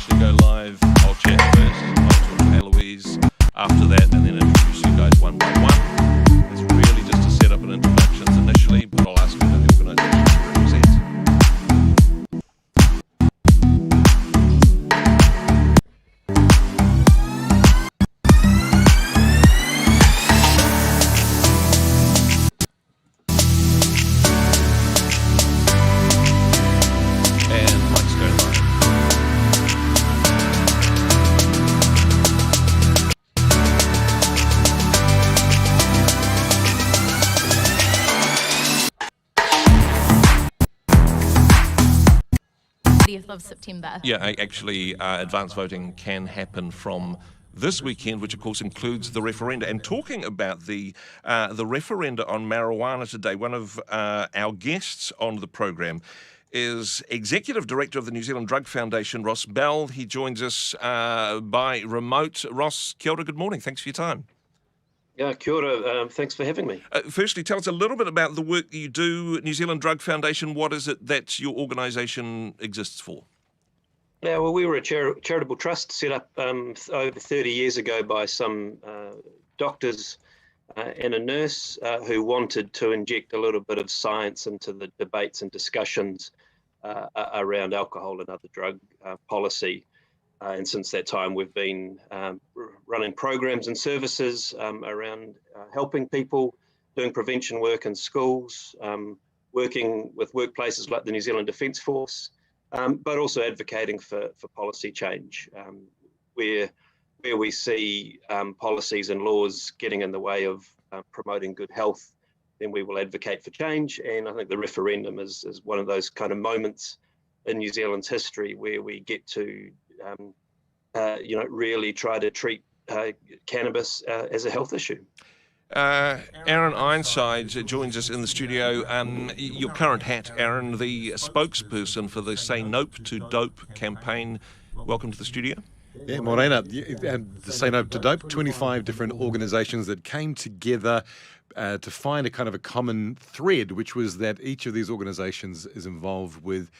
actually go live. I'll chat first. I'll talk to Eloise after that, and then introduce you guys one by one. It's really just to set up an introductions initially, but I'll ask you about the organisation to represent. Of September. Yeah, actually, advance voting can happen from this weekend, which of course includes the referenda. And talking about the referenda on marijuana today, one of our guests on the program is Executive Director of the New Zealand Drug Foundation, Ross Bell. He joins us by remote. Ross, kia ora, good morning. Thanks for your time. Yeah, kia ora. Thanks for having me. Firstly, tell us a little bit about the work that you do, New Zealand Drug Foundation. What is it that your organisation exists for? Yeah, well, we were a charitable trust set up over 30 years ago by some doctors and a nurse who wanted to inject a little bit of science into the debates and discussions around alcohol and other drug policy. And since that time, we've been running programs and services around helping people, doing prevention work in schools, working with workplaces like the New Zealand Defence Force, but also advocating for policy change. Where we see policies and laws getting in the way of promoting good health, then we will advocate for change. And I think the referendum is one of those kind of moments in New Zealand's history where we get to really try to treat cannabis as a health issue. Aaron Ironside joins us in the studio. Your current hat, Aaron, the spokesperson for the Say Nope to Dope campaign. Welcome to the studio. Yeah, Morena. And the Say Nope to Dope, 25 different organisations that came together to find a kind of a common thread, which was that each of these organisations is involved with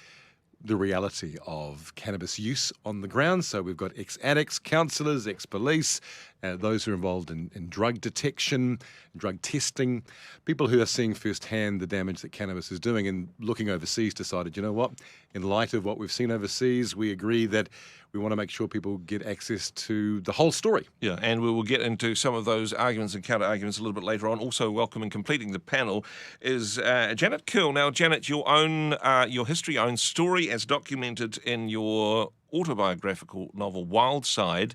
the reality of cannabis use on the ground. So we've got ex-addicts, counsellors, ex-police, those who are involved in drug detection, drug testing, people who are seeing firsthand the damage that cannabis is doing, and looking overseas decided, you know what, in light of what we've seen overseas, we agree that we want to make sure people get access to the whole story. Yeah, and we will get into some of those arguments and counter-arguments a little bit later on. Also welcome and completing the panel is Janet Curle. Now, Janet, your history, your own story as documented in your autobiographical novel Wildside,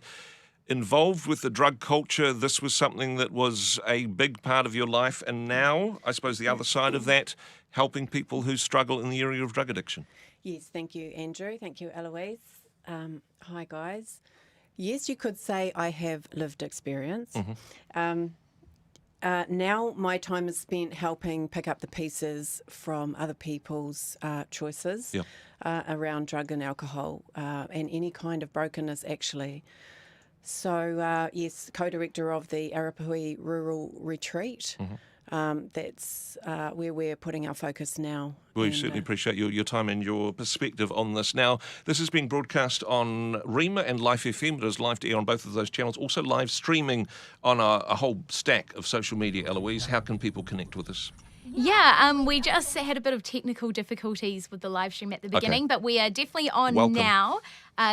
involved with the drug culture. This was something that was a big part of your life, and now, I suppose the other side of that, helping people who struggle in the area of drug addiction. Yes, thank you, Andrew. Thank you, Eloise. Hi, guys. Yes, you could say I have lived experience. Mm-hmm. Now my time is spent helping pick up the pieces from other people's choices around drug and alcohol and any kind of brokenness, actually. So, yes, co-director of the Arapui Rural Retreat. Mm-hmm. That's where we're putting our focus now. We certainly appreciate your time and your perspective on this. Now, this is being broadcast on Rima and Life FM. It is live to air on both of those channels. Also live streaming on a whole stack of social media. Eloise, how can people connect with us? Yeah, we just had a bit of technical difficulties with the live stream at the beginning, but we are definitely on now.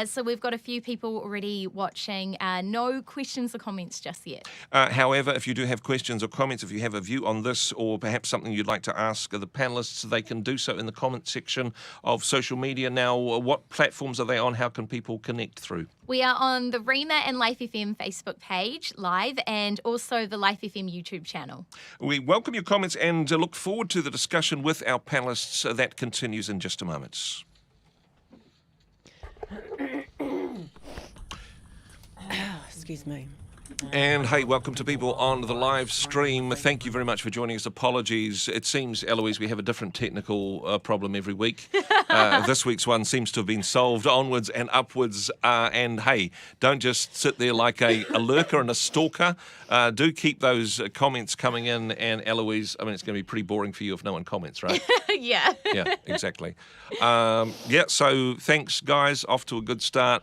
So we've got a few people already watching. No questions or comments just yet. However, if you do have questions or comments, if you have a view on this or perhaps something you'd like to ask the panellists, they can do so in the comment section of social media. Now, what platforms are they on? How can people connect through? We are on the Rima and Life FM Facebook page live and also the Life FM YouTube channel. We welcome your comments and look forward to the discussion with our panellists. That continues in just a moment. Excuse me. And hey, welcome to people on the live stream. Thank you very much for joining us. Apologies. It seems, Eloise, we have a different technical problem every week. This week's one seems to have been solved onwards and upwards. And hey, don't just sit there like a lurker and a stalker. Do keep those comments coming in. And Eloise, I mean, it's going to be pretty boring for you if no one comments, right? Yeah. Yeah, exactly. So thanks, guys. Off to a good start.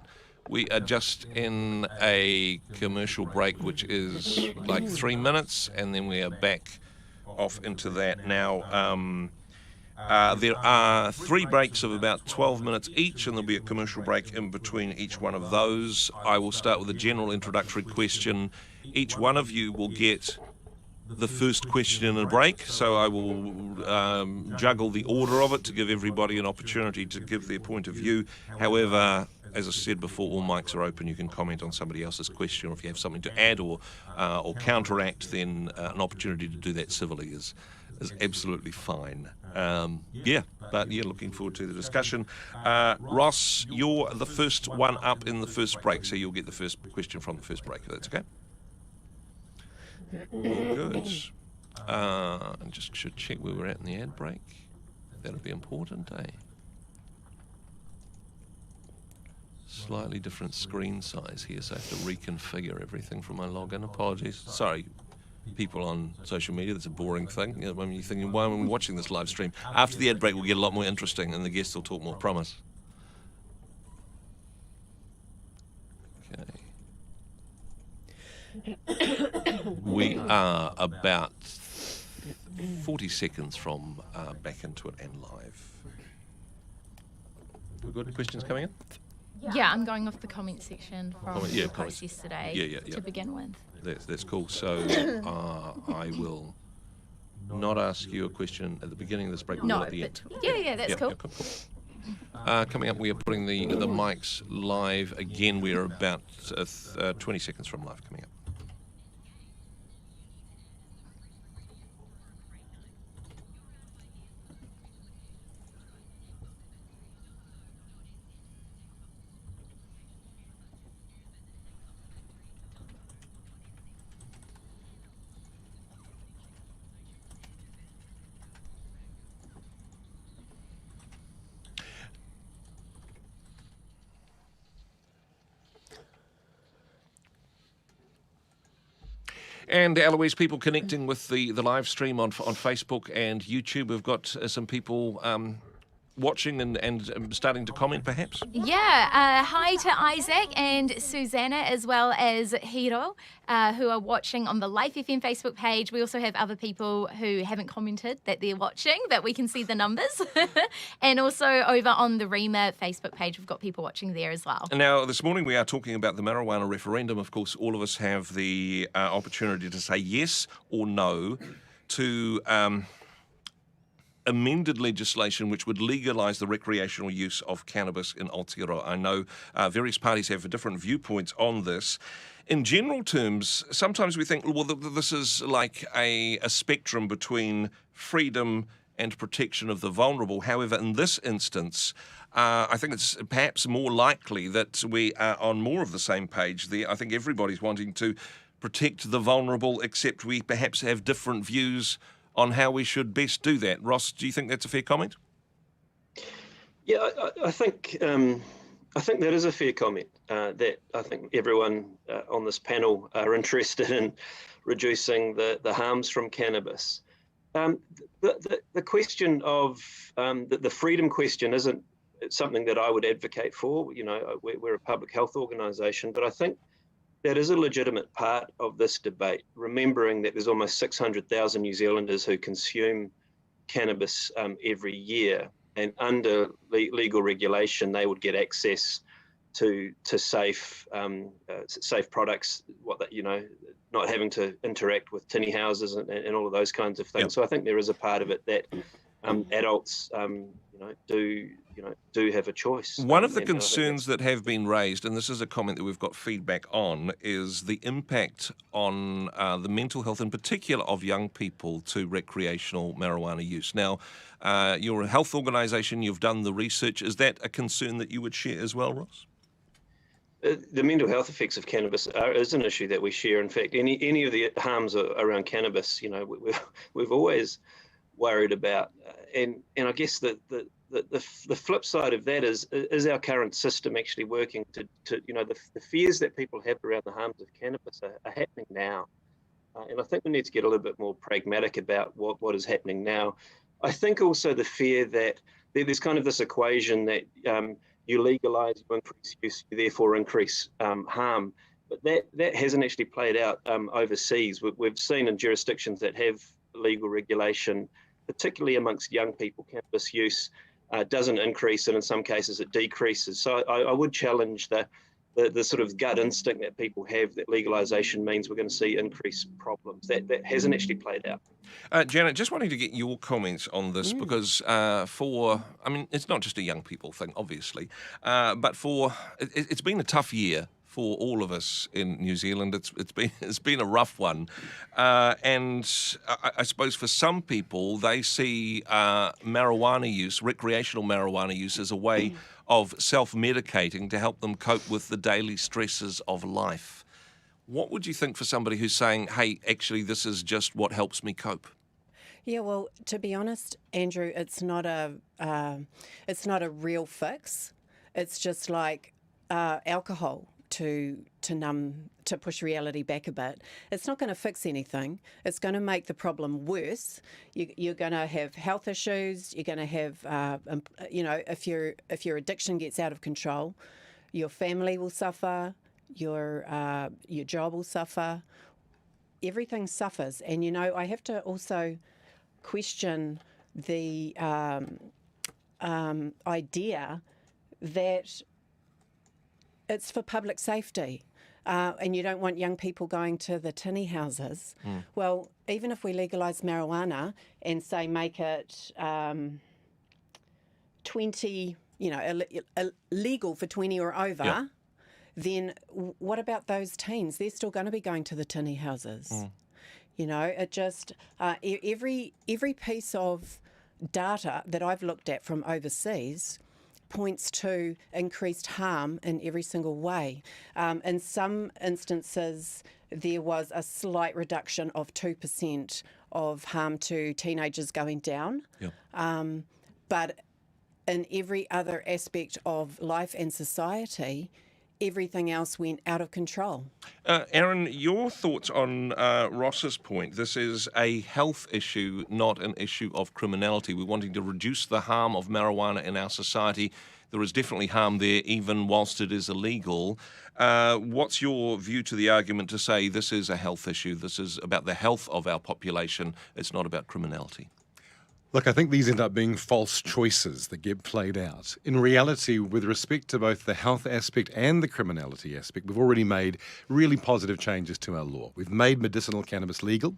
We are just in a commercial break, which is like 3 minutes, and then we are back off into that now. There are 3 breaks of about 12 minutes each, and there'll be a commercial break in between each one of those. I will start with a general introductory question. Each one of you will get the first question in a break, so I will juggle the order of it to give everybody an opportunity to give their point of view. However, as I said before, all mics are open. You can comment on somebody else's question, or if you have something to add or counteract, then an opportunity to do that civilly is absolutely fine. Looking forward to the discussion. Ross, you're the first one up in the first break, so you'll get the first question from the first break, if that's okay. Good. And just should check where we're at in the ad break. That'll be important, eh? Slightly different screen size here, so I have to reconfigure everything from my login. Apologies. Sorry, people on social media, that's a boring thing. You know, when you're thinking, why am I watching this live stream? After the ad break, we'll get a lot more interesting, and the guests will talk more, promise. Okay. We are about 40 seconds from back into it and live. We've got questions coming in? Yeah, I'm going off the comment section from the post comments yesterday to begin with. That's cool. So I will not ask you a question at the beginning of this break. No, at the end. That's cool. Cool. Coming up, we are putting the mics live again. We are about 20 seconds from live coming up. And Eloise, people connecting with the live stream on Facebook and YouTube. We've got some people watching and starting to comment, perhaps? Yeah. Hi to Isaac and Susanna, as well as Hiro, who are watching on the Life FM Facebook page. We also have other people who haven't commented that they're watching, but we can see the numbers. And also over on the REMA Facebook page, we've got people watching there as well. Now, this morning we are talking about the marijuana referendum. Of course, all of us have the opportunity to say yes or no to amended legislation which would legalise the recreational use of cannabis in Aotearoa. I know various parties have different viewpoints on this. In general terms, sometimes we think, well, this is like a spectrum between freedom and protection of the vulnerable. However, in this instance, I think it's perhaps more likely that we are on more of the same page there. I think everybody's wanting to protect the vulnerable, except we perhaps have different views on how we should best do that. Ross, do you think that's a fair comment? Yeah, I think that is a fair comment. That I think everyone on this panel are interested in reducing the harms from cannabis. The question of the freedom question isn't something that I would advocate for. You know, we're a public health organisation, but I think that is a legitimate part of this debate, remembering that there's almost 600,000 New Zealanders who consume cannabis every year, and under legal regulation, they would get access to safe products, not having to interact with tinny houses and all of those kinds of things. Yep. So I think there is a part of it that adults do have a choice. One of the concerns that have been raised, and this is a comment that we've got feedback on, is the impact on the mental health in particular of young people to recreational marijuana use. Now, you're a health organisation, you've done the research. Is that a concern that you would share as well, Ross? The mental health effects of cannabis is an issue that we share. In fact, any of the harms around cannabis, we've always worried about. And I guess the flip side of that is our current system actually working to the fears that people have around the harms of cannabis are happening now. And I think we need to get a little bit more pragmatic about what is happening now. I think also the fear that there's kind of this equation that you legalise, you increase use, you therefore increase harm. But that hasn't actually played out overseas. We've seen in jurisdictions that have legal regulation, particularly amongst young people, cannabis use doesn't increase, and in some cases it decreases. So I would challenge the sort of gut instinct that people have that legalisation means we're going to see increased problems. That hasn't actually played out. Janet, just wanting to get your comments on this because it's not just a young people thing, obviously, but it's been a tough year for all of us in New Zealand. It's been a rough one, and I suppose for some people they see marijuana use, recreational marijuana use, as a way of self-medicating to help them cope with the daily stresses of life. What would you think for somebody who's saying, hey, actually, this is just what helps me cope? Yeah, well, to be honest, Andrew, it's not a real fix. It's just like alcohol to push reality back a bit. It's not going to fix anything. It's going to make the problem worse. You're going to have health issues. You're going to have, if your addiction gets out of control, your family will suffer. Your job will suffer. Everything suffers. And, I have to also question the idea that it's for public safety. And you don't want young people going to the tinny houses. Well, even if we legalise marijuana and say make it 20, illegal for 20 or over, yeah. Then what about those teens? They're still going to be going to the tinny houses. It just every piece of data that I've looked at from overseas points to increased harm in every single way. In some instances, there was a slight reduction of 2% of harm to teenagers going down. But in every other aspect of life and society, everything else went out of control. Aaron, your thoughts on Ross's point. This is a health issue, not an issue of criminality. We're wanting to reduce the harm of marijuana in our society. There is definitely harm there, even whilst it is illegal. What's your view to the argument to say this is a health issue? This is about the health of our population. It's not about criminality. Look, I think these end up being false choices that get played out. In reality, with respect to both the health aspect and the criminality aspect, we've already made really positive changes to our law. We've made medicinal cannabis legal.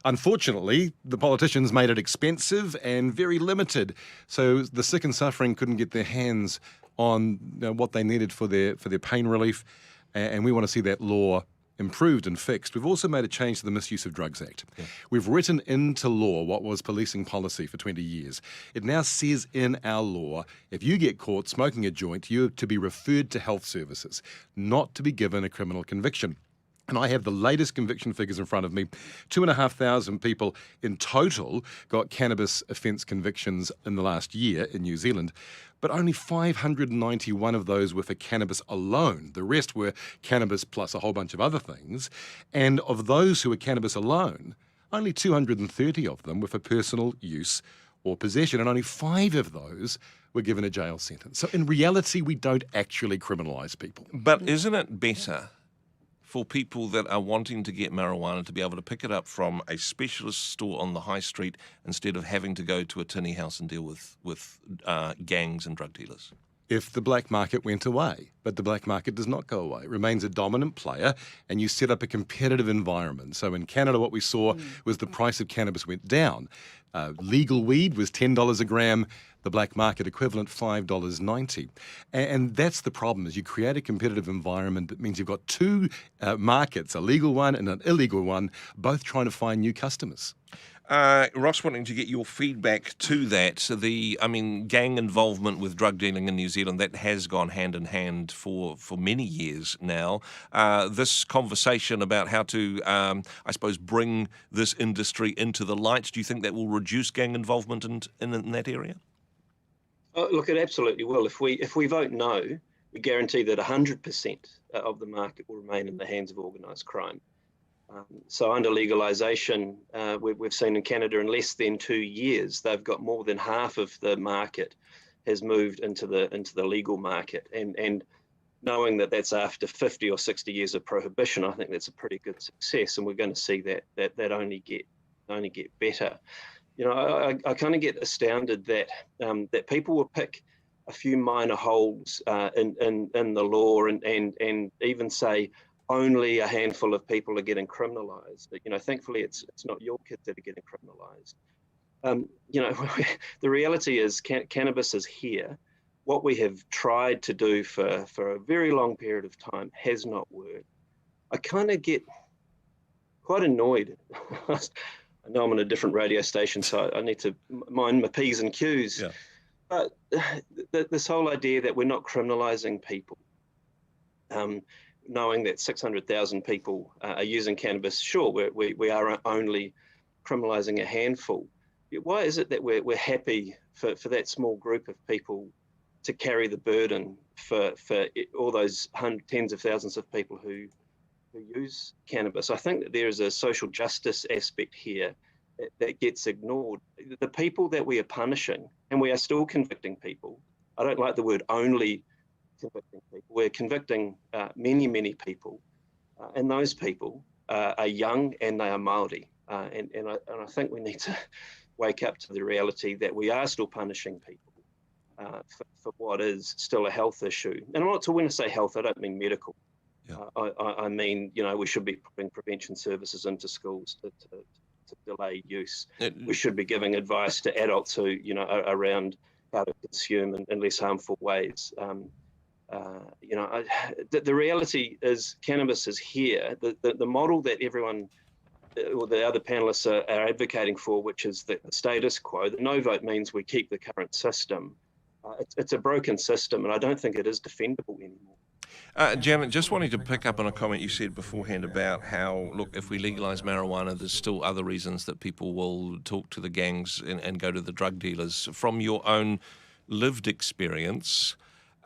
Unfortunately, the politicians made it expensive and very limited, so the sick and suffering couldn't get their hands on what they needed for their pain relief, and we want to see that law improved and fixed. We've also made a change to the Misuse of Drugs Act. We've written into law what was policing policy for 20 years. It now says in our law, if you get caught smoking a joint, you're to be referred to health services, not to be given a criminal conviction. And I have the latest conviction figures in front of me. 2,500 people in total got cannabis offence convictions in the last year in New Zealand, but only 591 of those were for cannabis alone. The rest were cannabis plus a whole bunch of other things. And of those who were cannabis alone, only 230 of them were for personal use or possession, and only 5 of those were given a jail sentence. So in reality, we don't actually criminalise people. But isn't it better for people that are wanting to get marijuana to be able to pick it up from a specialist store on the high street instead of having to go to a tinny house and deal with gangs and drug dealers? If the black market went away, but the black market does not go away. It remains a dominant player, and you set up a competitive environment. So in Canada, what we saw was the price of cannabis went down. Legal weed was $10 a gram, the black market equivalent $5.90. And that's the problem, is you create a competitive environment that means you've got two markets, a legal one and an illegal one, both trying to find new customers. Ross, wanting to get your feedback to that. So gang involvement with drug dealing in New Zealand, that has gone hand in hand for many years now. This conversation about how to, bring this industry into the light, do you think that will reduce gang involvement in that area? Look, it absolutely will. If we vote no, we guarantee that 100% of the market will remain in the hands of organised crime. So under legalisation, we've seen in Canada in less than 2 years, they've got more than half of the market has moved into the legal market, and knowing that that's after 50 or 60 years of prohibition, I think that's a pretty good success, and we're going to see that only get better. You know, I kind of get astounded that that people will pick a few minor holes in the law and even say only a handful of people are getting criminalised. But, you know, thankfully it's not your kids that are getting criminalised. You know, the reality is cannabis is here. What we have tried to do for a very long period of time has not worked. I kind of get quite annoyed. I know I'm on a different radio station, so I need to mind my P's and Q's. Yeah. But this whole idea that we're not criminalising people, knowing that 600,000 people are using cannabis, sure, we are only criminalising a handful. Why is it that we're happy for that small group of people to carry the burden for all those tens of thousands of people who use cannabis? I think that there is a social justice aspect here that gets ignored. The people that we are punishing, and we are still convicting people, I don't like the word only convicting people, we're convicting many people, and those people are young and they are Māori. And I think we need to wake up to the reality that we are still punishing people for what is still a health issue. And when I say health, I don't mean medical. Yeah. I mean, you know, we should be putting prevention services into schools to delay use. We should be giving advice to adults who, you know, around how to consume in less harmful ways. You know, the reality is cannabis is here. The model that everyone or the other panelists are advocating for, which is the status quo. The no vote means we keep the current system. It's a broken system, and I don't think it is defendable anymore. Janet, just wanting to pick up on a comment you said beforehand about how, look, if we legalise marijuana, there's still other reasons that people will talk to the gangs and go to the drug dealers. From your own lived experience,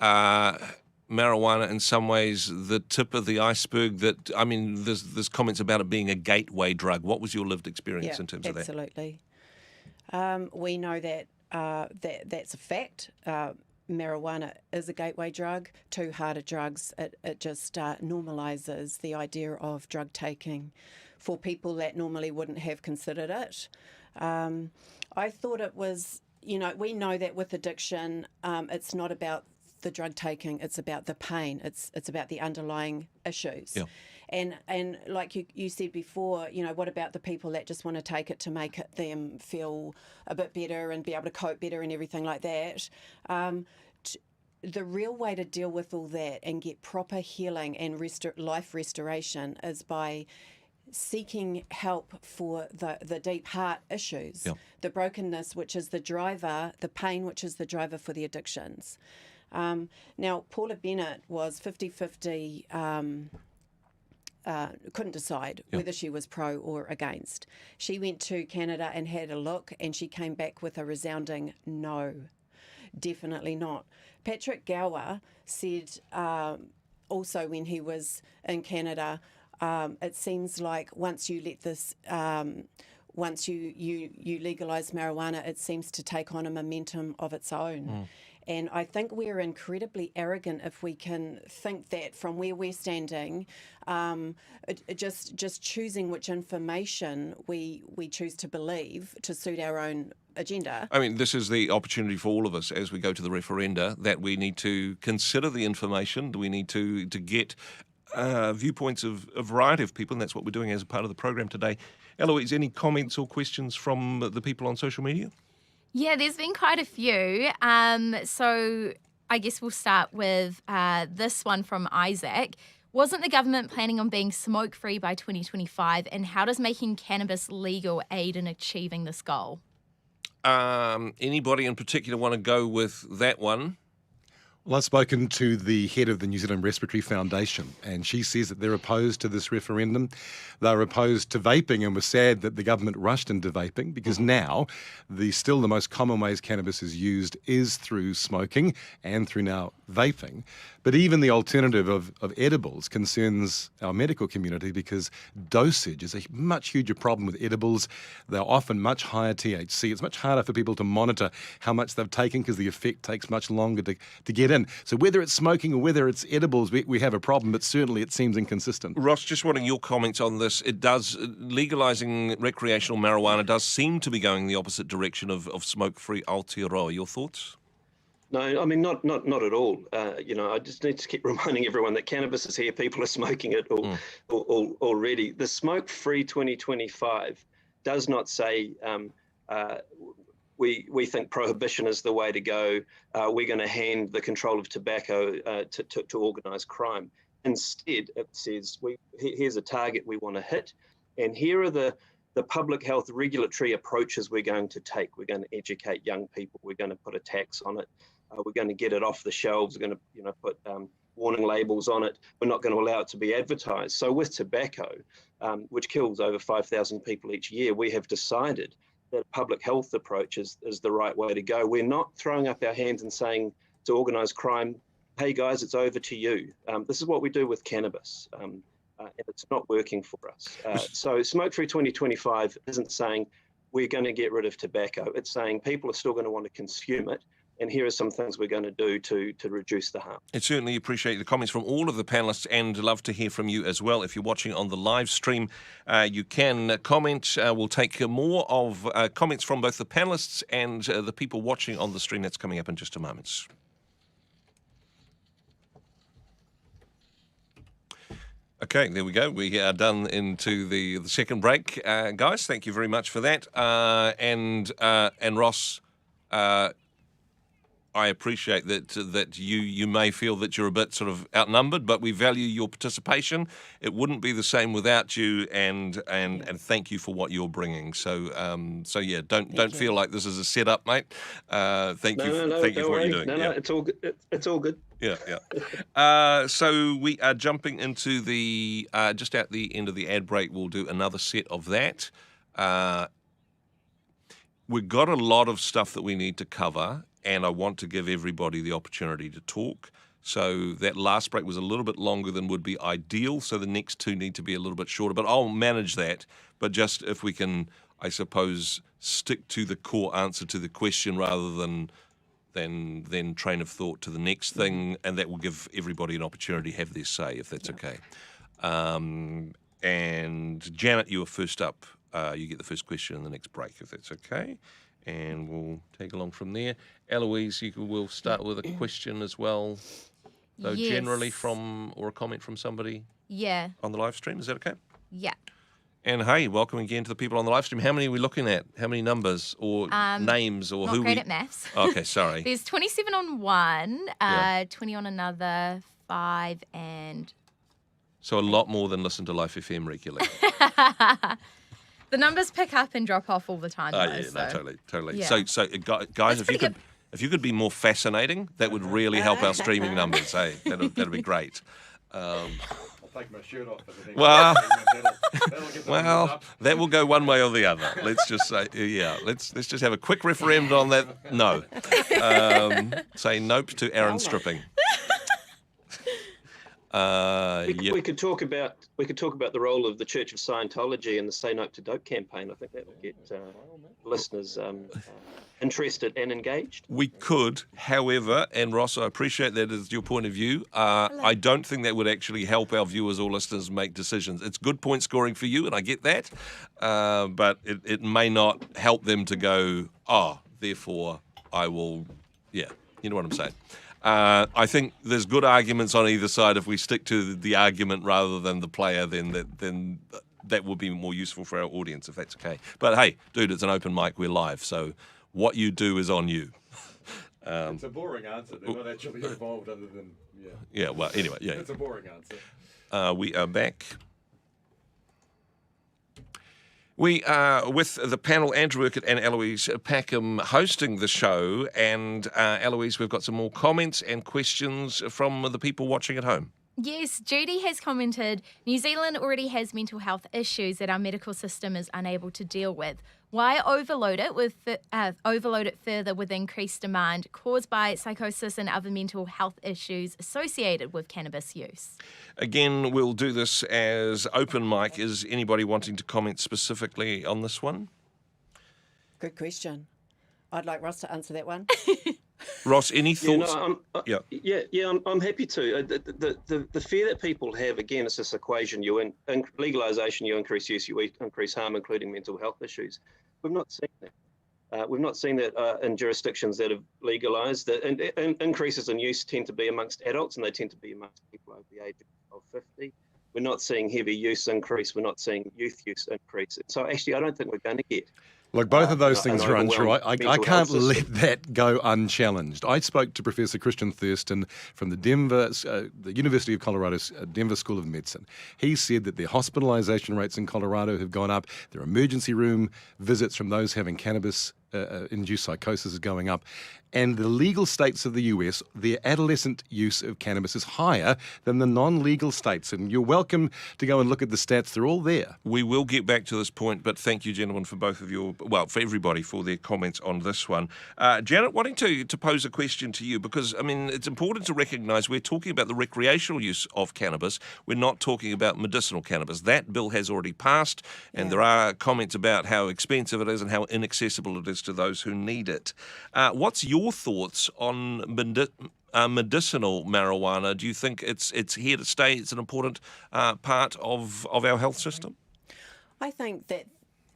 marijuana in some ways the tip of the iceberg, that, I mean, there's comments about it being a gateway drug. What was your lived experience in terms of that? Absolutely. We know that that's a fact. Marijuana is a gateway drug. Too harder drugs, it just normalises the idea of drug taking for people that normally wouldn't have considered it. I thought it was, you know, we know that with addiction, it's not about the drug taking, it's about the pain, it's about the underlying issues. Yeah. And like you said before, you know, what about the people that just want to take it to make them feel a bit better and be able to cope better and everything like that? The real way to deal with all that and get proper healing and life restoration is by seeking help for the deep heart issues, the brokenness, which is the driver, the pain, which is the driver for the addictions. Now, Paula Bennett was 50-50, couldn't decide whether she was pro or against. She went to Canada and had a look, and she came back with a resounding no, definitely not. Patrick Gower said also when he was in Canada, it seems like once you let this, once you legalise marijuana, it seems to take on a momentum of its own. And I think we're incredibly arrogant if we can think that from where we're standing, just choosing which information we choose to believe to suit our own agenda. I mean, this is the opportunity for all of us as we go to the referenda, that we need to consider the information. We need to get viewpoints of a variety of people, and that's what we're doing as a part of the program today. Eloise, any comments or questions from the people on social media? Yeah, there's been quite a few. So I guess we'll start with this one from Isaac. Wasn't the government planning on being smoke-free by 2025? And how does making cannabis legal aid in achieving this goal? Anybody in particular want to go with that one? Well, I've spoken to the head of the New Zealand Respiratory Foundation, and she says that they're opposed to this referendum. They're opposed to vaping, and were sad that the government rushed into vaping, because now still the most common ways cannabis is used is through smoking and through now vaping. But even the alternative of edibles concerns our medical community because dosage is a much huger problem with edibles. They're often much higher THC. It's much harder for people to monitor how much they've taken because the effect takes much longer to get in. So whether it's smoking or whether it's edibles, we have a problem, but certainly it seems inconsistent. Ross, just wanting your comments on this. It does, legalising recreational marijuana does seem to be going the opposite direction of smoke-free Aotearoa. Your thoughts? No, I mean, not at all. I just need to keep reminding everyone that cannabis is here. People are smoking it already. The smoke-free 2025 does not say we think prohibition is the way to go. We're going to hand the control of tobacco to organised crime. Instead, it says here's a target we want to hit, and here are the public health regulatory approaches we're going to take. We're going to educate young people. We're going to put a tax on it. We're going to get it off the shelves. We're going to put warning labels on it. We're not going to allow it to be advertised. So with tobacco, which kills over 5,000 people each year, we have decided that a public health approach is the right way to go. We're not throwing up our hands and saying to organised crime, hey guys, it's over to you. This is what we do with cannabis. And it's not working for us. So Smoke-Free 2025 isn't saying we're going to get rid of tobacco. It's saying people are still going to want to consume it, and here are some things we're going to do to reduce the harm. I certainly appreciate the comments from all of the panellists and love to hear from you as well. If you're watching on the live stream, you can comment. We'll take more of comments from both the panellists and the people watching on the stream. That's coming up in just a moment. Okay, there we go. We are done into the second break. Guys, thank you very much for that. And Ross, I appreciate that you may feel that you're a bit sort of outnumbered, but we value your participation. It wouldn't be the same without you, and thank you for what you're bringing. So yeah, don't feel like this is a setup, mate. Thank you for what you're doing. No, it's all good. It's all good. Yeah. So we are jumping into the just at the end of the ad break. We'll do another set of that. We've got a lot of stuff that we need to cover, and I want to give everybody the opportunity to talk. So that last break was a little bit longer than would be ideal, so the next two need to be a little bit shorter, but I'll manage that. But just if we can, I suppose, stick to the core answer to the question rather than train of thought to the next thing, and that will give everybody an opportunity to have their say, if that's okay. And Janet, you were first up. You get the first question in the next break, if that's okay. And we'll take along from there. Eloise, we'll start with a question as well, though generally or a comment from somebody on the live stream. Is that okay? Yeah. And hey, welcome again to the people on the live stream. How many are we looking at? How many numbers or names or who? Not great at maths. Okay, sorry. There's 27 on one, 20 on another, 5 and... So a lot more than listen to Life FM regularly. The numbers pick up and drop off all the time. Totally. Yeah. So guys, if you could be more fascinating, that would really help our streaming numbers. Hey, that'd be great. I'll take my shirt off. Well, that'll get well, that will go one way or the other. Let's just say, let's just have a quick referendum on that. No, say nope to Aaron stripping. We could talk about the role of the Church of Scientology and the Say No to Dope campaign. I think that would get listeners interested and engaged. We could, however, and Ross, I appreciate that as your point of view. I don't think that would actually help our viewers or listeners make decisions. It's good point scoring for you, and I get that, but it may not help them to go, therefore I will, you know what I'm saying. I think there's good arguments on either side. If we stick to the argument rather than the player, then that would be more useful for our audience, if that's okay. But hey, dude, it's an open mic. We're live, so what you do is on you. It's a boring answer. They're not actually involved other than, Yeah, well, anyway, yeah. It's a boring answer. We are back. We are with the panel, Andrew Urquhart and Eloise Packham, hosting the show. And Eloise, we've got some more comments and questions from the people watching at home. Yes, Judy has commented, New Zealand already has mental health issues that our medical system is unable to deal with. Why overload it further with increased demand caused by psychosis and other mental health issues associated with cannabis use? Again, we'll do this as open mic. Is anybody wanting to comment specifically on this one? Good question. I'd like Ross to answer that one. Ross, any thoughts? I'm happy to. The fear that people have, again, it's this equation: legalisation, you increase use, you increase harm, including mental health issues. We've not seen that. We've not seen that in jurisdictions that have legalised. Increases in use tend to be amongst adults, and they tend to be amongst people over the age of 50. We're not seeing heavy use increase. We're not seeing youth use increase. So actually, I don't think we're going to get. Look, both of those things are untrue. I can't let that go unchallenged. I spoke to Professor Christian Thurston from the University of Colorado's Denver School of Medicine. He said that their hospitalization rates in Colorado have gone up. Their emergency room visits from those having cannabis-induced psychosis is going up. And the legal states of the US, their adolescent use of cannabis is higher than the non-legal states. And you're welcome to go and look at the stats. They're all there. We will get back to this point, but thank you, gentlemen, for both of your, for everybody for their comments on this one. Janet, wanting to pose a question to you, because, I mean, it's important to recognise we're talking about the recreational use of cannabis. We're not talking about medicinal cannabis. That bill has already passed, and there are comments about how expensive it is and how inaccessible it is to those who need it. What's your thoughts on medicinal marijuana? Do you think it's here to stay? It's an important part of our health system? I think that,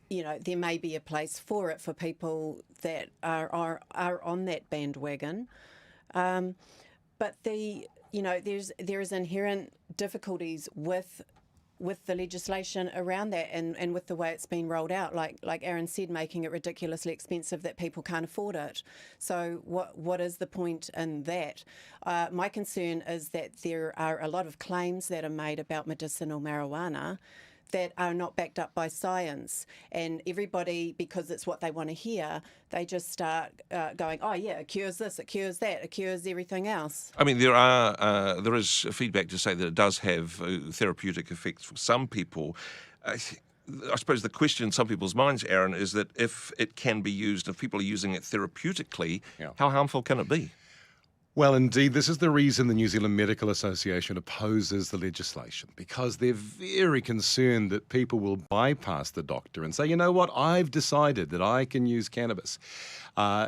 there may be a place for it for people that are on that bandwagon. But there's inherent difficulties with the legislation around that and with the way it's been rolled out, like Aaron said, making it ridiculously expensive that people can't afford it. So what is the point in that? My concern is that there are a lot of claims that are made about medicinal marijuana that are not backed up by science, and everybody, because it's what they want to hear, they just start going, oh yeah, it cures this, it cures that, it cures everything else. I mean, there is feedback to say that it does have therapeutic effects for some people. I suppose the question in some people's minds, Aaron, is that if it can be used, if people are using it therapeutically, how harmful can it be? Well, indeed, this is the reason the New Zealand Medical Association opposes the legislation, because they're very concerned that people will bypass the doctor and say, you know what, I've decided that I can use cannabis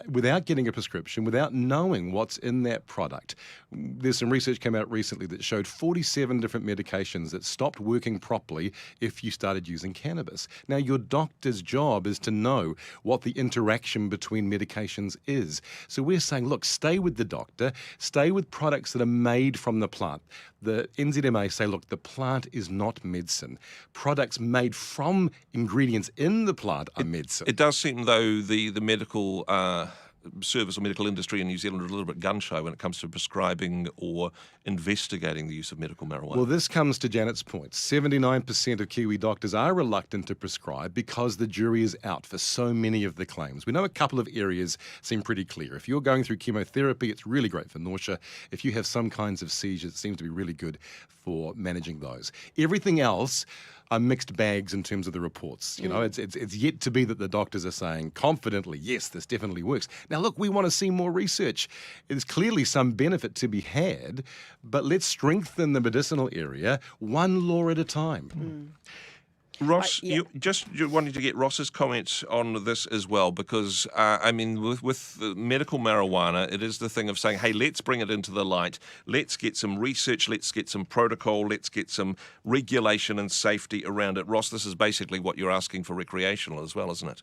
without getting a prescription, without knowing what's in that product. There's some research came out recently that showed 47 different medications that stopped working properly if you started using cannabis. Now, your doctor's job is to know what the interaction between medications is. So we're saying, look, stay with the doctor, stay with products that are made from the plant. The NZMA say, look, the plant is not medicine. Products made from ingredients in the plant are medicine. It does seem, though, the medical service or medical industry in New Zealand are a little bit gun-shy when it comes to prescribing or investigating the use of medical marijuana. Well, this comes to Janet's point. 79% of Kiwi doctors are reluctant to prescribe because the jury is out for so many of the claims. We know a couple of areas seem pretty clear. If you're going through chemotherapy, it's really great for nausea. If you have some kinds of seizures, it seems to be really good for managing those. Everything else are mixed bags in terms of the reports. It's yet to be that the doctors are saying confidently, yes, this definitely works. Now, look, we want to see more research. There's clearly some benefit to be had, but let's strengthen the medicinal area one law at a time. Ross, you wanted to get Ross's comments on this as well, because, with medical marijuana, it is the thing of saying, hey, let's bring it into the light. Let's get some research. Let's get some protocol. Let's get some regulation and safety around it. Ross, this is basically what you're asking for recreational as well, isn't it?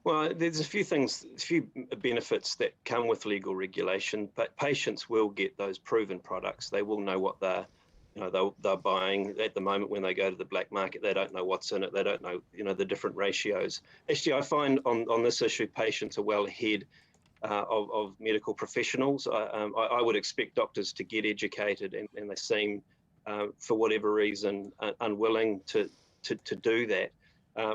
Well, there's a few benefits that come with legal regulation, but patients will get those proven products. They will know what they're buying. At the moment when they go to the black market, they don't know what's in it. They don't know, the different ratios. Actually, I find on this issue, patients are well ahead of medical professionals. I would expect doctors to get educated, and they seem, for whatever reason, unwilling to do that.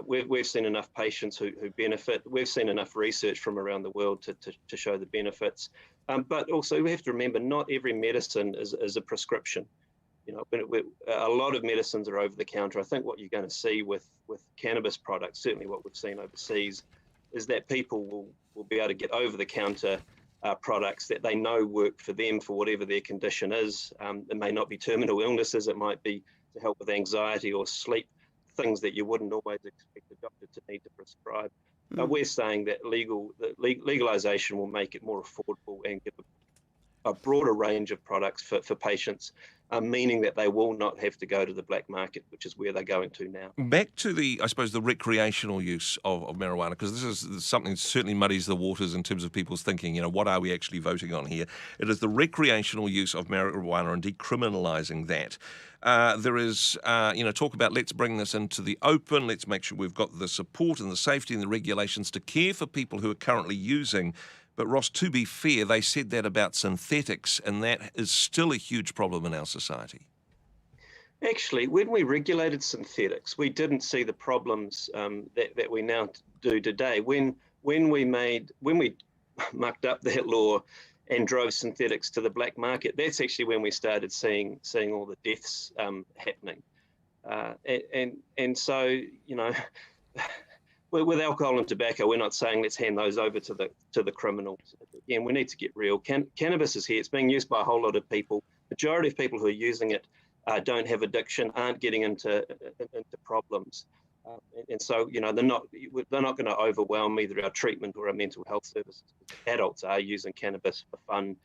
We've seen enough patients who benefit. We've seen enough research from around the world to show the benefits. But also we have to remember, not every medicine is a prescription. a lot of medicines are over the counter. I think what you're going to see with cannabis products, certainly what we've seen overseas, is that people will be able to get over the counter products that they know work for them for whatever their condition is. It may not be terminal illnesses, it might be to help with anxiety or sleep, things that you wouldn't always expect a doctor to need to prescribe. But we're saying that legalization will make it more affordable and give a broader range of products for patients, meaning that they will not have to go to the black market, which is where they're going to now. Back to I suppose, the recreational use of marijuana, because this is something that certainly muddies the waters in terms of people's thinking, what are we actually voting on here? It is the recreational use of marijuana and decriminalising that. There is, talk about let's bring this into the open, let's make sure we've got the support and the safety and the regulations to care for people who are currently using. But Ross, to be fair, they said that about synthetics, and that is still a huge problem in our society. Actually, when we regulated synthetics, we didn't see the problems that we now do today. When we mucked up that law and drove synthetics to the black market, that's actually when we started seeing all the deaths happening. And so, with alcohol and tobacco, we're not saying let's hand those over to the criminals. Again, we need to get real. Cannabis is here. It's being used by a whole lot of people. Majority of people who are using it don't have addiction, aren't getting into problems. And so, they're not going to overwhelm either our treatment or our mental health services. Adults are using cannabis for fun,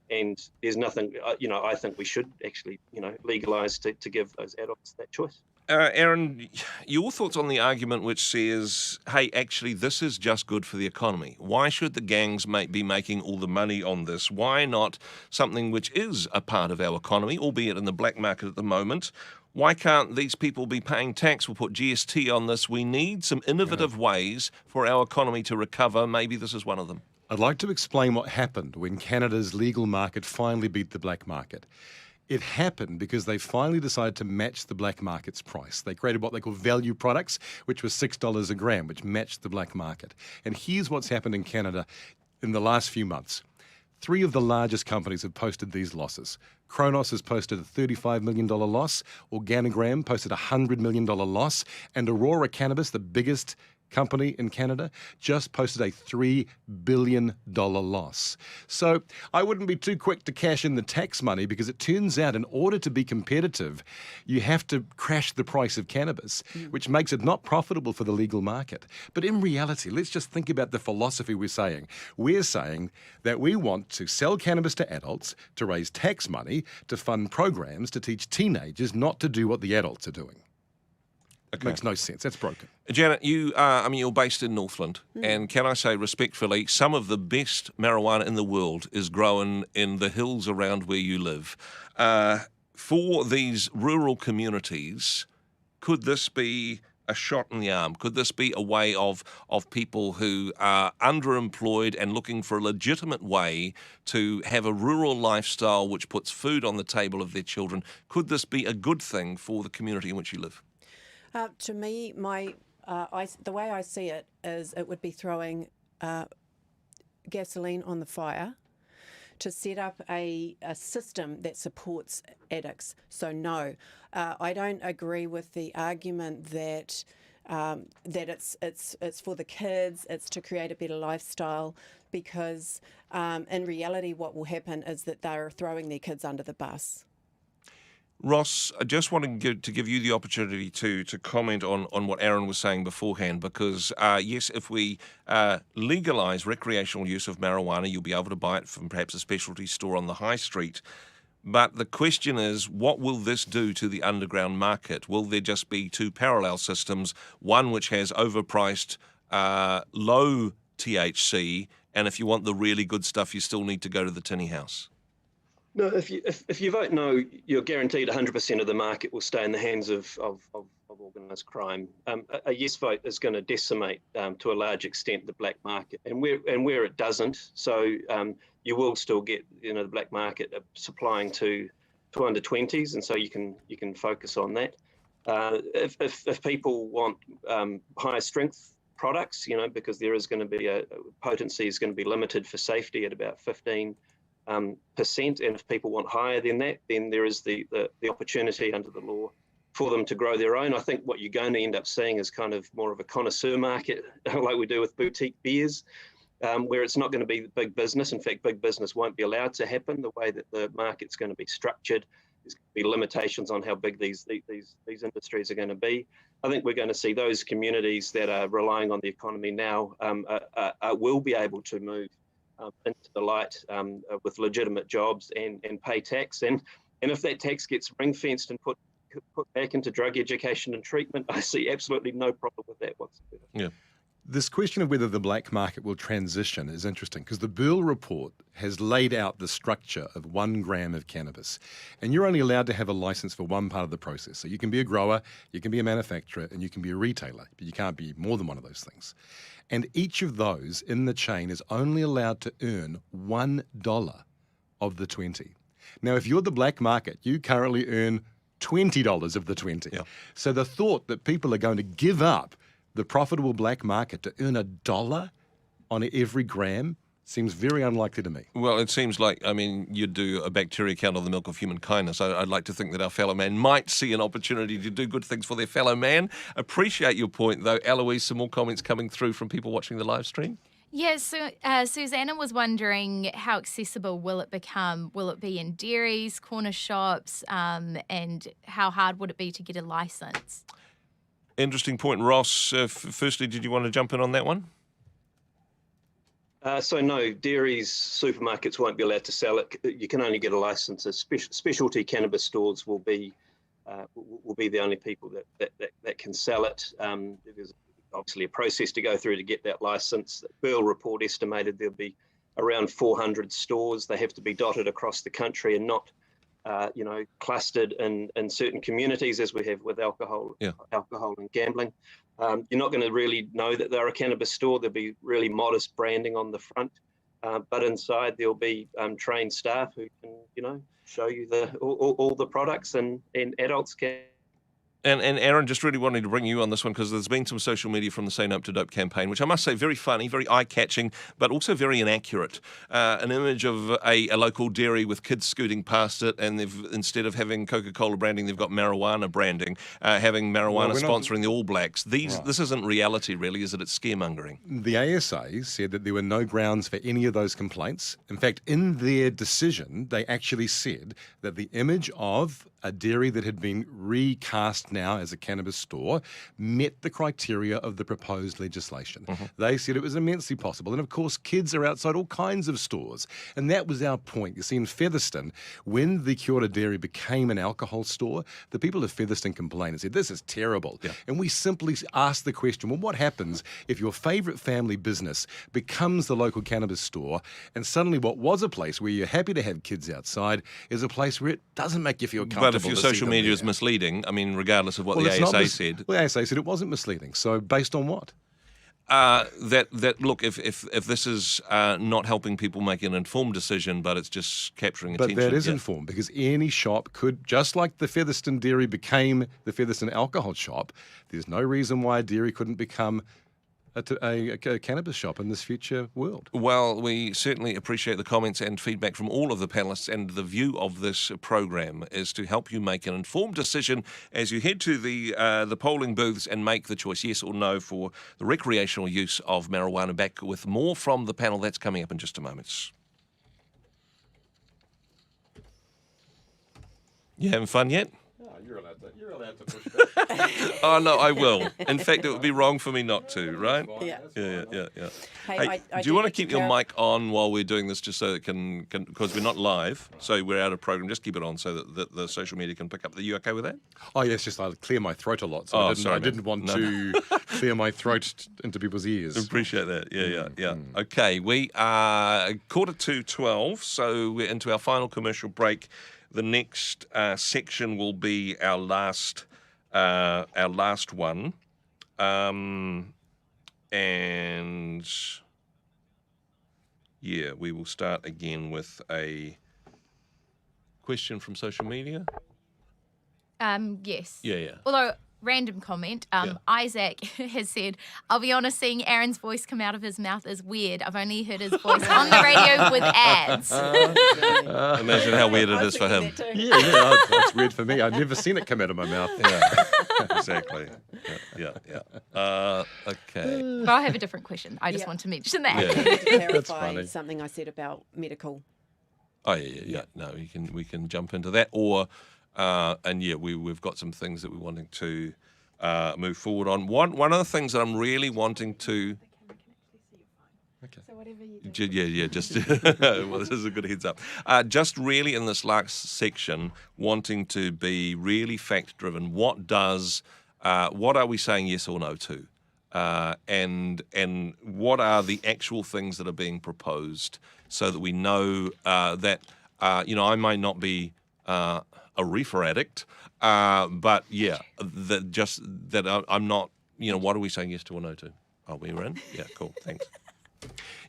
and there's nothing, I think we should actually, legalise to give those adults that choice. Aaron, your thoughts on the argument which says, hey, actually, this is just good for the economy. Why should the gangs be making all the money on this? Why not something which is a part of our economy, albeit in the black market at the moment? Why can't these people be paying tax? We'll put GST on this. We need some innovative ways for our economy to recover. Maybe this is one of them. I'd like to explain what happened when Canada's legal market finally beat the black market. It happened because they finally decided to match the black market's price. They created what they call value products, which was $6 a gram, which matched the black market. And here's what's happened in Canada in the last few months. 3 of the largest companies have posted these losses. Cronos has posted a $35 million loss, Organigram posted a $100 million loss, and Aurora Cannabis, the biggest company in Canada, just posted a $3 billion loss. So I wouldn't be too quick to cash in the tax money, because it turns out in order to be competitive, you have to crash the price of cannabis, which makes it not profitable for the legal market. But in reality, let's just think about the philosophy we're saying. We're saying that we want to sell cannabis to adults, to raise tax money, to fund programs to teach teenagers not to do what the adults are doing. It makes no sense. That's broken. Janet, you're based in Northland, and can I say respectfully, some of the best marijuana in the world is grown in the hills around where you live. For these rural communities, could this be a shot in the arm? Could this be a way of people who are underemployed and looking for a legitimate way to have a rural lifestyle which puts food on the table of their children? Could this be a good thing for the community in which you live? To me, the way I see it is it would be throwing gasoline on the fire to set up a system that supports addicts. So no, I don't agree with the argument that it's for the kids, it's to create a better lifestyle, because in reality what will happen is that they're throwing their kids under the bus. Ross, I just want to give you the opportunity to comment on what Aaron was saying beforehand, because, yes, if we legalise recreational use of marijuana, you'll be able to buy it from perhaps a specialty store on the high street. But the question is, what will this do to the underground market? Will there just be 2 parallel systems, one which has overpriced low THC, and if you want the really good stuff, you still need to go to the tinny house? No, if you vote no, you're guaranteed 100% of the market will stay in the hands of organised crime. A yes vote is going to decimate to a large extent the black market, and where it doesn't, so you will still get the black market supplying to under 20s, and so you can focus on that. If people want higher strength products, because there is going to be potency is going to be limited for safety at about 15 percent, and if people want higher than that, then there is the opportunity under the law for them to grow their own. I think what you're going to end up seeing is kind of more of a connoisseur market, like we do with boutique beers, where it's not going to be big business. In fact, big business won't be allowed to happen. The way that the market's going to be structured, there's going to be limitations on how big these industries are going to be. I think we're going to see those communities that are relying on the economy now will be able to move into the light with legitimate jobs and pay tax. And if that tax gets ring-fenced and put back into drug education and treatment, I see absolutely no problem with that whatsoever. Yeah. This question of whether the black market will transition is interesting because the Curle report has laid out the structure of 1 gram of cannabis. And you're only allowed to have a license for one part of the process. So you can be a grower, you can be a manufacturer, and you can be a retailer, but you can't be more than one of those things. And each of those in the chain is only allowed to earn $1 of the 20. Now, if you're the black market, you currently earn $20 of the 20. Yeah. So the thought that people are going to give up the profitable black market to earn $1 on every gram seems very unlikely to me. Well, it seems like, I mean, you'd do a bacteria count on the milk of human kindness. I'd like to think that our fellow man might see an opportunity to do good things for their fellow man. Appreciate your point, though. Eloise, some more comments coming through from people watching the live stream? Yeah, so Susanna was wondering how accessible will it become? Will it be in dairies, corner shops, and how hard would it be to get a licence? Interesting point. Ross, firstly, did you want to jump in on that one? So no, dairies, supermarkets won't be allowed to sell it. You can only get a licence. Specialty cannabis stores will be the only people that can sell it. There's obviously a process to go through to get that licence. The Curle report estimated there'll be around 400 stores. They have to be dotted across the country and not clustered in certain communities as we have with alcohol and gambling. You're not going to really know that they're a cannabis store. There'll be really modest branding on the front, but inside there'll be trained staff who can, show you all the products, and adults can. And Aaron, just really wanting to bring you on this one because there's been some social media from the Say No to Dope campaign, which I must say very funny, very eye-catching, but also very inaccurate. An image of a local dairy with kids scooting past it, and they've, instead of having Coca-Cola branding, they've got marijuana branding, having marijuana sponsoring the All Blacks. This isn't reality, really, is it? It's scaremongering. The ASA said that there were no grounds for any of those complaints. In fact, in their decision, they actually said that the image of a dairy that had been recast now as a cannabis store met the criteria of the proposed legislation. They said it was immensely possible. And of course, kids are outside all kinds of stores. And that was our point. You see, in Featherston, when the Kia Ora Dairy became an alcohol store, the people of Featherston complained and said, this is terrible. Yeah. And we simply asked the question, well, what happens if your favourite family business becomes the local cannabis store, and suddenly what was a place where you're happy to have kids outside is a place where it doesn't make you feel comfortable? But if your social media is misleading, I mean, regardless of what the ASA said. Well, the ASA said it wasn't misleading. So based on what? Look, if this is not helping people make an informed decision, but it's just capturing attention. But that is informed, because any shop could, just like the Featherston Dairy became the Featherston Alcohol Shop, there's no reason why a dairy couldn't become a cannabis shop in this future world. Well, we certainly appreciate the comments and feedback from all of the panellists, and the view of this program is to help you make an informed decision as you head to the polling booths and make the choice, yes or no, for the recreational use of marijuana. Back with more from the panel. That's coming up in just a moment. You having fun yet? You're allowed to push back. Oh, no, I will. In fact, it would be wrong for me not to, right? Yeah. Hey, do you want to keep your mic on while we're doing this, just so it can because we're not live, so we're out of program. Just keep it on so that the social media can pick up. Are you okay with that? Oh, yes, just I clear my throat a lot, so I didn't want to clear my throat into people's ears. Appreciate that. Yeah. Okay, we are 11:45, so we're into our final commercial break. The next section will be our last one, and yeah, we will start again with a question from social media. Yes. Yeah. Although random comment. Yeah. Isaac has said, I'll be honest, seeing Aaron's voice come out of his mouth is weird. I've only heard his voice on the radio with ads. Imagine how weird it is for him. Yeah, it's weird for me. I've never seen it come out of my mouth. Yeah, exactly. Yeah. Okay. But I have a different question. I just want to mention that. I Yeah. need to That's clarify funny. something I said about medical. Oh yeah. No, we can jump into that, or we've got some things that we're wanting to move forward on. One of the things that I'm really wanting to. Okay. So whatever you do. Yeah. Just well, this is a good heads up. Just really in this last section, wanting to be really fact driven. What are we saying yes or no to? And what are the actual things that are being proposed, so that we know that I may not be a reefer addict, but that I'm not. What are we saying yes to or no to? Oh, we're in. Yeah, cool. Thanks.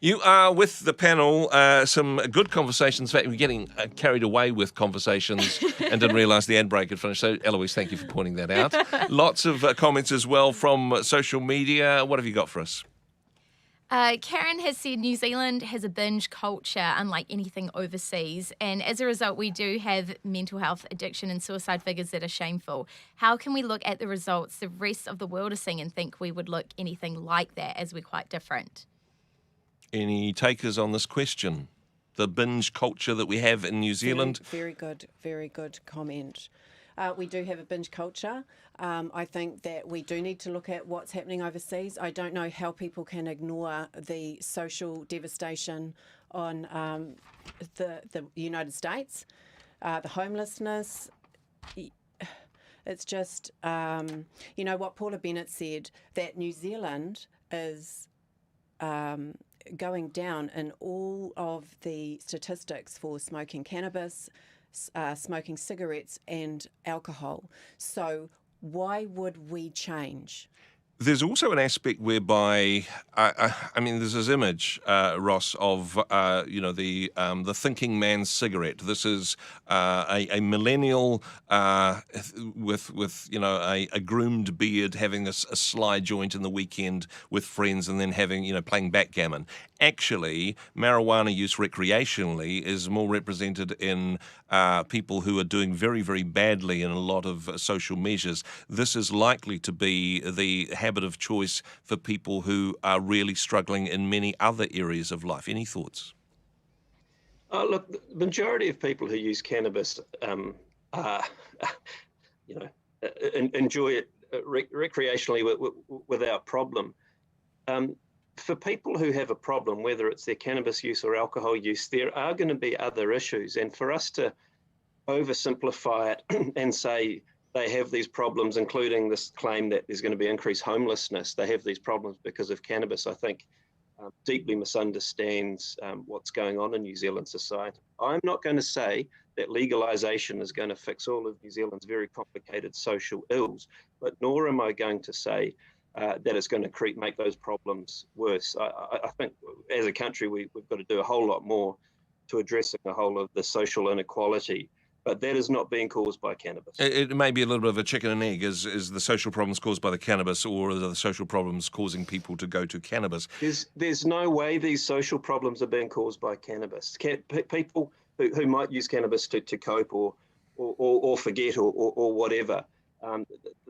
You are with the panel, some good conversations. In fact, we're getting carried away with conversations and didn't realise the ad break had finished. So, Eloise, thank you for pointing that out. Lots of comments as well from social media. What have you got for us? Karen has said New Zealand has a binge culture unlike anything overseas, and as a result we do have mental health, addiction and suicide figures that are shameful. How can we look at the results the rest of the world is seeing and think we would look anything like that, as we're quite different? Any takers on this question? The binge culture that we have in New Zealand? Very good comment. We do have a binge culture. I think that we do need to look at what's happening overseas. I don't know how people can ignore the social devastation on the United States, the homelessness. It's just, what Paula Bennett said, that New Zealand is going down in all of the statistics for smoking cannabis, smoking cigarettes and alcohol. So why would we change? There's also an aspect whereby, there's this image, Ross, of the thinking man's cigarette. This is a millennial with a groomed beard, having a sly joint in the weekend with friends, and then having playing backgammon. Actually, marijuana use recreationally is more represented in people who are doing very, very badly in a lot of social measures. This is likely to be the habit of choice for people who are really struggling in many other areas of life. Any thoughts? Look, the majority of people who use cannabis, enjoy it recreationally without problem. For people who have a problem, whether it's their cannabis use or alcohol use, there are going to be other issues. And for us to oversimplify it and say they have these problems, including this claim that there's going to be increased homelessness, they have these problems because of cannabis, I think deeply misunderstands what's going on in New Zealand society. I'm not going to say that legalisation is going to fix all of New Zealand's very complicated social ills, but nor am I going to say that it's going to make those problems worse. I think as a country, we've got to do a whole lot more to addressing the whole of the social inequality, but that is not being caused by cannabis. It may be a little bit of a chicken and egg. Is the social problems caused by the cannabis, or are the social problems causing people to go to cannabis? There's no way these social problems are being caused by cannabis. People who might use cannabis to cope or forget or whatever,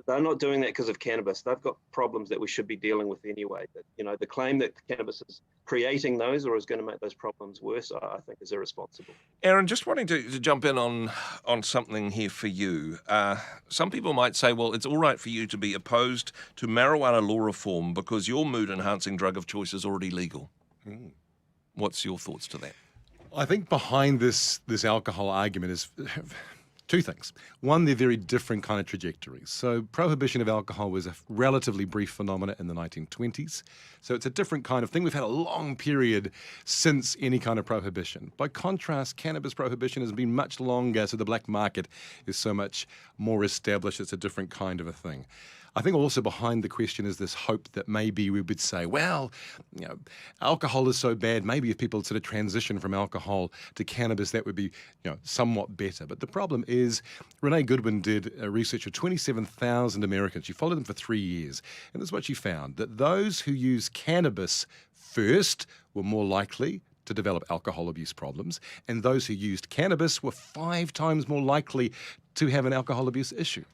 they're not doing that because of cannabis. They've got problems that we should be dealing with anyway. But, the claim that cannabis is creating those or is going to make those problems worse, I think is irresponsible. Aaron, just wanting to jump in on something here for you. Some people might say, well, it's all right for you to be opposed to marijuana law reform because your mood-enhancing drug of choice is already legal. What's your thoughts to that? I think behind this alcohol argument is two things. One, they're very different kind of trajectories. So prohibition of alcohol was a relatively brief phenomenon in the 1920s. So it's a different kind of thing. We've had a long period since any kind of prohibition. By contrast, cannabis prohibition has been much longer, so the black market is so much more established. It's a different kind of a thing. I think also behind the question is this hope that maybe we would say, well, alcohol is so bad, maybe if people sort of transition from alcohol to cannabis, that would be, somewhat better. But the problem is, Renee Goodwin did research of 27,000 Americans. She followed them for 3 years. And this is what she found, that those who use cannabis first were more likely to develop alcohol abuse problems, and those who used cannabis were 5 times more likely to have an alcohol abuse issue.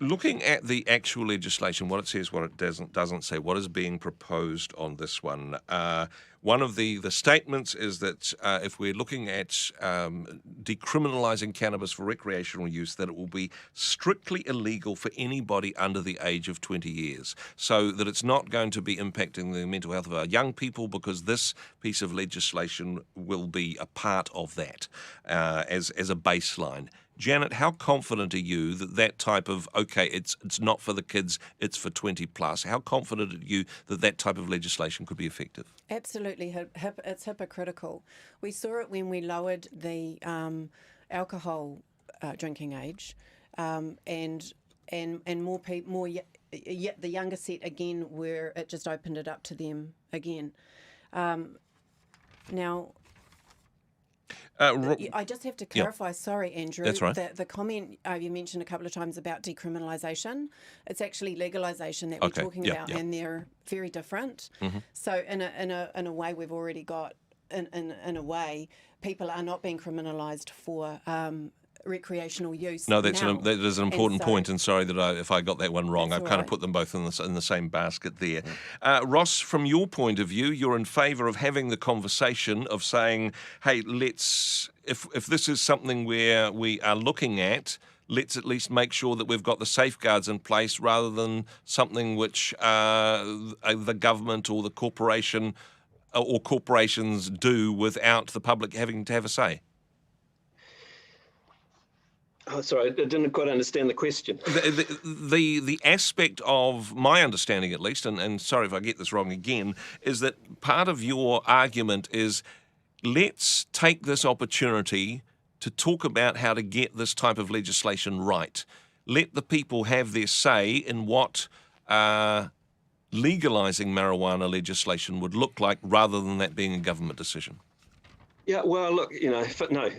Looking at the actual legislation, what it says, what it doesn't say, what is being proposed on this one, one of the statements is that if we're looking at decriminalising cannabis for recreational use, that it will be strictly illegal for anybody under the age of 20 years, so that it's not going to be impacting the mental health of our young people, because this piece of legislation will be a part of that as a baseline. Janet, how confident are you that type of, okay, it's not for the kids, it's for 20 plus, how confident are you that type of legislation could be effective? Absolutely. It's hypocritical. We saw it when we lowered the alcohol drinking age, and more people, yet the younger set again, where it just opened it up to them again. Now, I just have to clarify, sorry, Andrew, that's right. that the comment you mentioned a couple of times about decriminalisation, it's actually legalisation that we're talking about, and they're very different. Mm-hmm. So in a way, we've already got, in a way, people are not being criminalised for recreational use. No, that is an important point, and sorry that if I got that one wrong, I've kind of put them both in the same basket there. Ross, from your point of view, you're in favour of having the conversation of saying, hey, if this is something where we are looking at, let's at least make sure that we've got the safeguards in place, rather than something which the government or the corporation or corporations do without the public having to have a say. Oh, sorry, I didn't quite understand the question. The aspect of my understanding, at least, and sorry if I get this wrong again, is that part of your argument is, let's take this opportunity to talk about how to get this type of legislation right. Let the people have their say in what legalising marijuana legislation would look like, rather than that being a government decision. Yeah, well, look, no,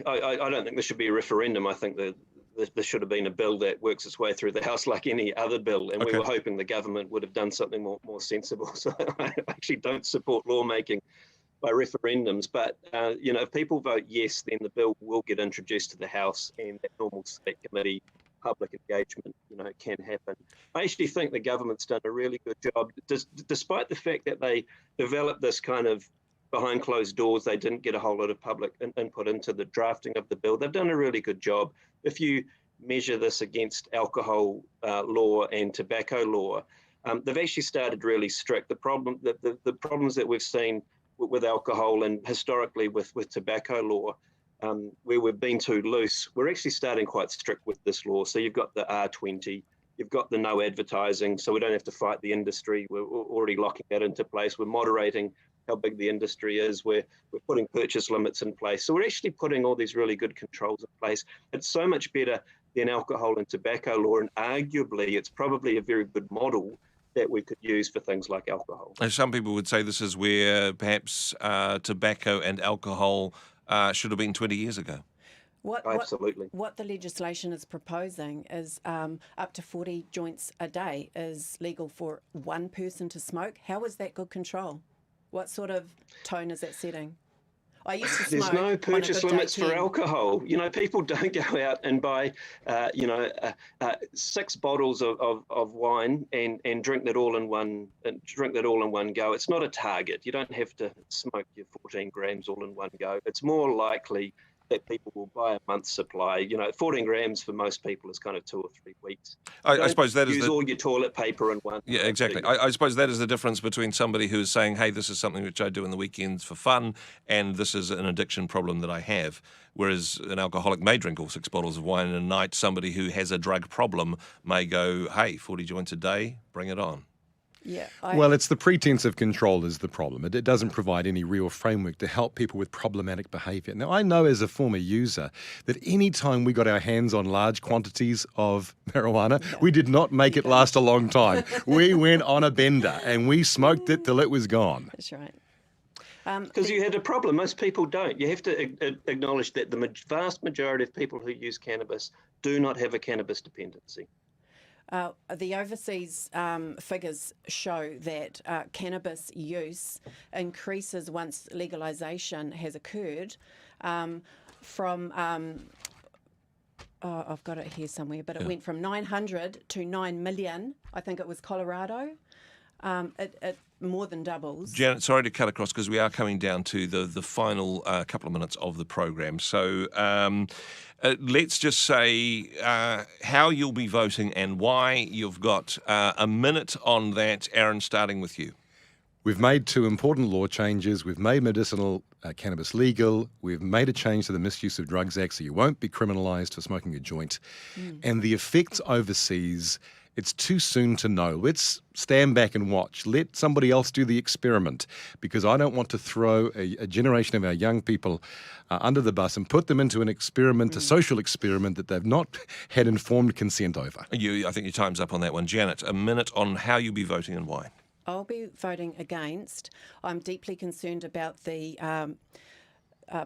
I don't think there should be a referendum. I think that there should have been a bill that works its way through the House like any other bill, and we were hoping the government would have done something more sensible. So I actually don't support lawmaking by referendums, but if people vote yes, then the bill will get introduced to the House, and that normal state committee public engagement, can happen. I actually think the government's done a really good job, despite the fact that they developed this kind of behind closed doors. They didn't get a whole lot of public input into the drafting of the bill. They've done a really good job. If you measure this against alcohol law and tobacco law, they've actually started really strict. The problems that we've seen with alcohol and historically with tobacco law, where we've been too loose, we're actually starting quite strict with this law. So you've got the R20, you've got the no advertising, so we don't have to fight the industry. We're already locking that into place. We're moderating how big the industry is. We're putting purchase limits in place. So we're actually putting all these really good controls in place. It's so much better than alcohol and tobacco law, and arguably it's probably a very good model that we could use for things like alcohol. Some people would say this is where perhaps tobacco and alcohol should have been 20 years ago. Absolutely. What the legislation is proposing is up to 40 joints a day is legal for one person to smoke. How is that good control? What sort of tone is that setting? I used to smoke. There's no purchase limits for alcohol. People don't go out and buy, 6 bottles of wine and drink that all in one go. It's not a target. You don't have to smoke your 14 grams all in one go. It's more likely that people will buy a month's supply. 14 grams for most people is kind of 2 or 3 weeks. I suppose that is all your toilet paper in one. Yeah, exactly. I suppose that is the difference between somebody who's saying, hey, this is something which I do in the weekends for fun, and this is an addiction problem that I have. Whereas an alcoholic may drink all 6 bottles of wine in a night. Somebody who has a drug problem may go, hey, 40 joints a day, bring it on. Yeah. Well, it's the pretense of control is the problem. It doesn't provide any real framework to help people with problematic behaviour. Now, I know as a former user that any time we got our hands on large quantities of marijuana, we did not make it last a long time. We went on a bender and we smoked it till it was gone. That's right. Because you had a problem. Most people don't. You have to acknowledge that the vast majority of people who use cannabis do not have a cannabis dependency. The overseas figures show that cannabis use increases once legalisation has occurred from, I've got it here somewhere, but it went from 900 to 9 million. I think it was Colorado. It more than doubles. Janet, sorry to cut across because we are coming down to the final couple of minutes of the program. So let's just say how you'll be voting and why. You've got a minute on that. Aaron, starting with you. We've made 2 important law changes. We've made medicinal cannabis legal. We've made a change to the Misuse of Drugs Act so you won't be criminalised for smoking a joint. And the effects overseas, it's too soon to know. Let's stand back and watch. Let somebody else do the experiment, because I don't want to throw a generation of our young people under the bus and put them into an experiment, a social experiment that they've not had informed consent over. I think your time's up on that one. Janet, a minute on how you'll be voting and why. I'll be voting against. I'm deeply concerned about the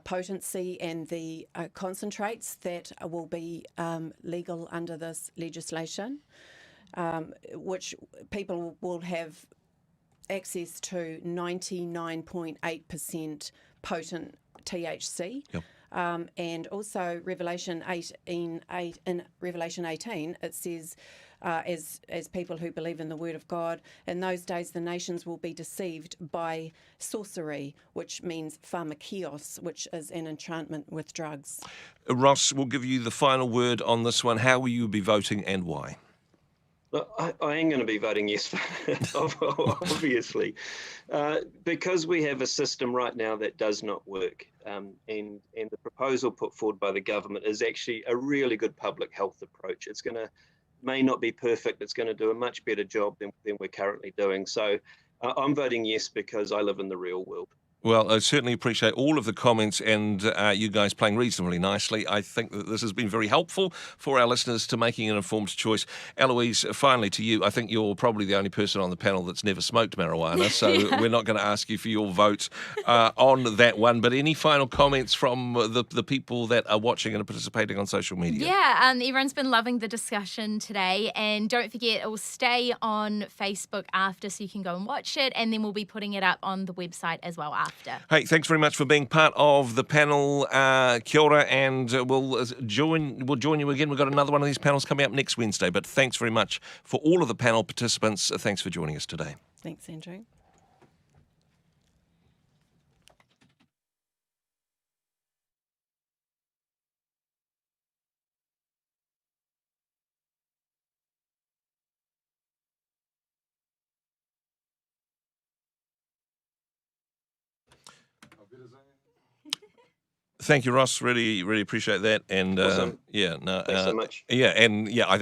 potency and the concentrates that will be legal under this legislation. Which people will have access to 99.8% potent THC. Yep. And also Revelation 18, in Revelation 18, it says, as people who believe in the word of God, in those days the nations will be deceived by sorcery, which means pharmakios, which is an enchantment with drugs. Ross, we'll give you the final word on this one. How will you be voting and why? Look, I am going to be voting yes, obviously, because we have a system right now that does not work, and the proposal put forward by the government is actually a really good public health approach. It's may not be perfect. It's going to do a much better job than we're currently doing. So I'm voting yes because I live in the real world. Well, I certainly appreciate all of the comments and you guys playing reasonably nicely. I think that this has been very helpful for our listeners to making an informed choice. Eloise, finally to you. I think you're probably the only person on the panel that's never smoked marijuana, so we're not going to ask you for your vote on that one. But any final comments from the people that are watching and are participating on social media? Yeah, everyone's been loving the discussion today. And don't forget, it will stay on Facebook after, so you can go and watch it. And then we'll be putting it up on the website as well after. Hey, thanks very much for being part of the panel. Kia ora, and we'll join you again. We've got another one of these panels coming up next Wednesday. But thanks very much for all of the panel participants. Thanks for joining us today. Thanks, Andrew. Thank you, Ross. Really, really appreciate that. And Awesome. yeah, no, Thanks so much. yeah, and yeah, I think